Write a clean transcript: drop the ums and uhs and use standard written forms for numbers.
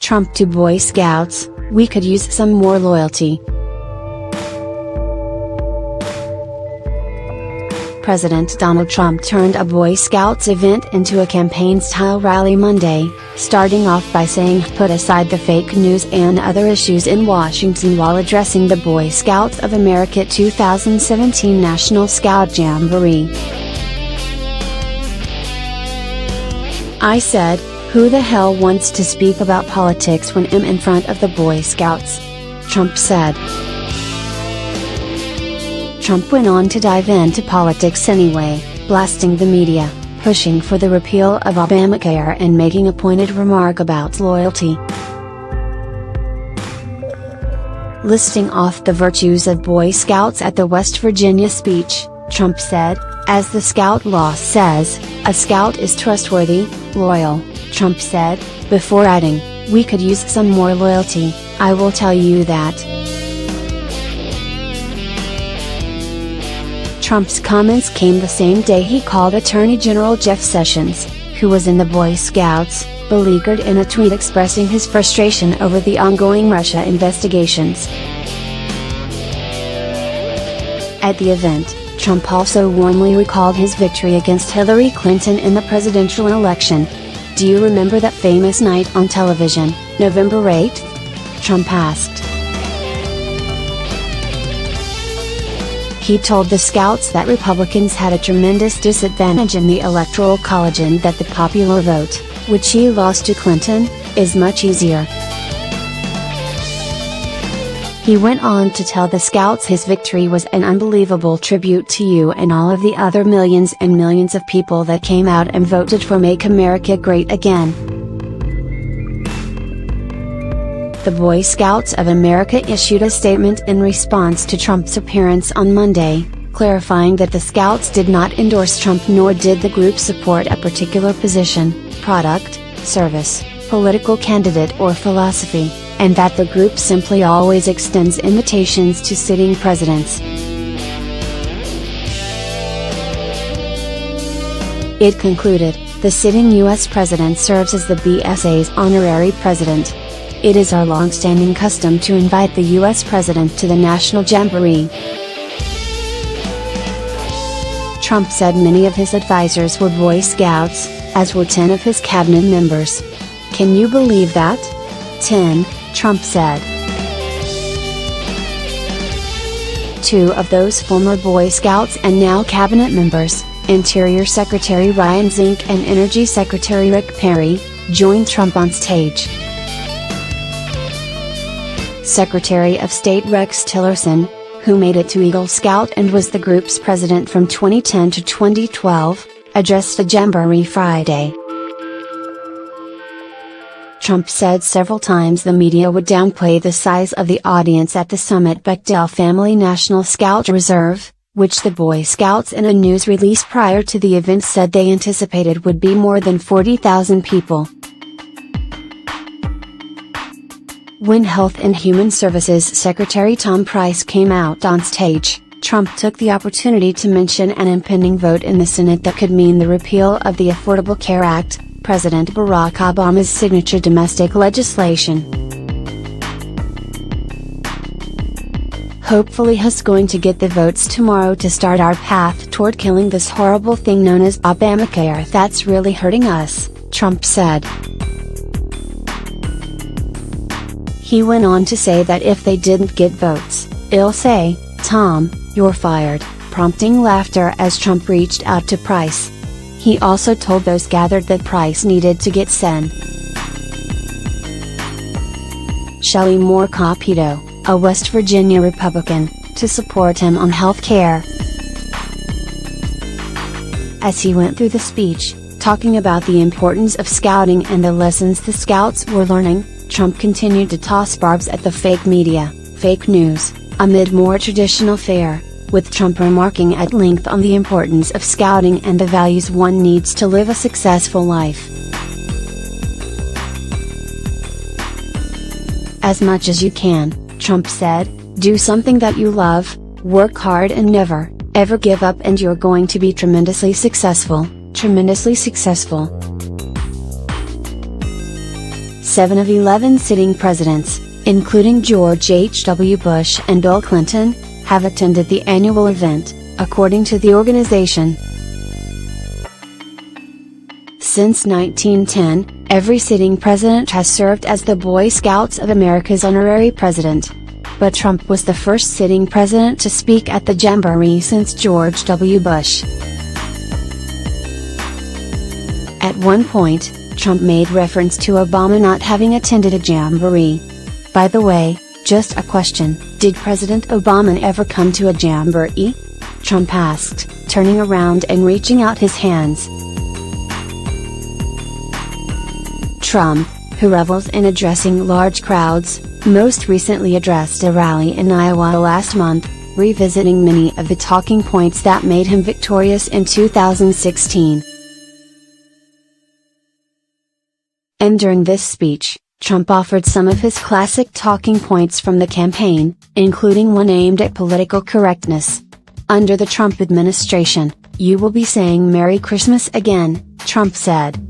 Trump to Boy Scouts, "We could use some more loyalty." President Donald Trump turned a Boy Scouts event into a campaign-style rally Monday, starting off by saying put aside the fake news and other issues in Washington while addressing the Boy Scouts of America 2017 National Scout Jamboree. "I said, who the hell wants to speak about politics when I'm in front of the Boy Scouts?" Trump said. Trump went on to dive into politics anyway, blasting the media, pushing for the repeal of Obamacare and making a pointed remark about loyalty. Listing off the virtues of Boy Scouts at the West Virginia speech, Trump said, "As the Scout law says, a Scout is trustworthy, loyal," Trump said, before adding, "We could use some more loyalty, I will tell you that." Trump's comments came the same day he called Attorney General Jeff Sessions, who was in the Boy Scouts, beleaguered in a tweet expressing his frustration over the ongoing Russia investigations. At the event, Trump also warmly recalled his victory against Hillary Clinton in the presidential election. "Do you remember that famous night on television, November 8th? Trump asked. He told the Scouts that Republicans had a tremendous disadvantage in the Electoral College and that the popular vote, which he lost to Clinton, is much easier. He went on to tell the Scouts his victory was an unbelievable tribute to you and all of the other millions and millions of people that came out and voted for Make America Great Again. The Boy Scouts of America issued a statement in response to Trump's appearance on Monday, clarifying that the Scouts did not endorse Trump nor did the group support a particular position, product, service, political candidate or philosophy, and that the group simply always extends invitations to sitting presidents. It concluded, "The sitting U.S. president serves as the BSA's honorary president. It is our long-standing custom to invite the U.S. President to the National Jamboree." Trump said many of his advisors were Boy Scouts, as were 10 of his cabinet members. "Can you believe that? 10, Trump said. 2 of those former Boy Scouts and now cabinet members, Interior Secretary Ryan Zink and Energy Secretary Rick Perry, joined Trump on stage. Secretary of State Rex Tillerson, who made it to Eagle Scout and was the group's president from 2010 to 2012, addressed the Jamboree Friday. Trump said several times the media would downplay the size of the audience at the summit. Bechdel Family National Scout Reserve, which the Boy Scouts in a news release prior to the event said they anticipated would be more than 40,000 people. When Health and Human Services Secretary Tom Price came out on stage, Trump took the opportunity to mention an impending vote in the Senate that could mean the repeal of the Affordable Care Act, President Barack Obama's signature domestic legislation. "Hopefully he's going to get the votes tomorrow to start our path toward killing this horrible thing known as Obamacare that's really hurting us," Trump said. He went on to say that if they didn't get votes, he'll say, "Tom, you're fired," prompting laughter as Trump reached out to Price. He also told those gathered that Price needed to get Sen. Shelley Moore Capito, a West Virginia Republican, to support him on health care. As he went through the speech, talking about the importance of scouting and the lessons the Scouts were learning, Trump continued to toss barbs at the fake media, fake news, amid more traditional fare, with Trump remarking at length on the importance of scouting and the values one needs to live a successful life. "As much as you can," Trump said, "do something that you love, Work hard and never, ever give up and you're going to be tremendously successful, tremendously successful. 7 of 11 sitting presidents, including George H.W. Bush and Bill Clinton, have attended the annual event, according to the organization. Since 1910, every sitting president has served as the Boy Scouts of America's honorary president. But Trump was the first sitting president to speak at the Jamboree since George W. Bush. At one point, Trump made reference to Obama not having attended a Jamboree. By the way, just a question, did President Obama ever come to a Jamboree? Trump asked, turning around and reaching out his hands. Trump, who revels in addressing large crowds, most recently addressed a rally in Iowa last month, revisiting many of the talking points that made him victorious in 2016. And during this speech, Trump offered some of his classic talking points from the campaign, including one aimed at political correctness. Under the Trump administration, you will be saying Merry Christmas again, Trump said.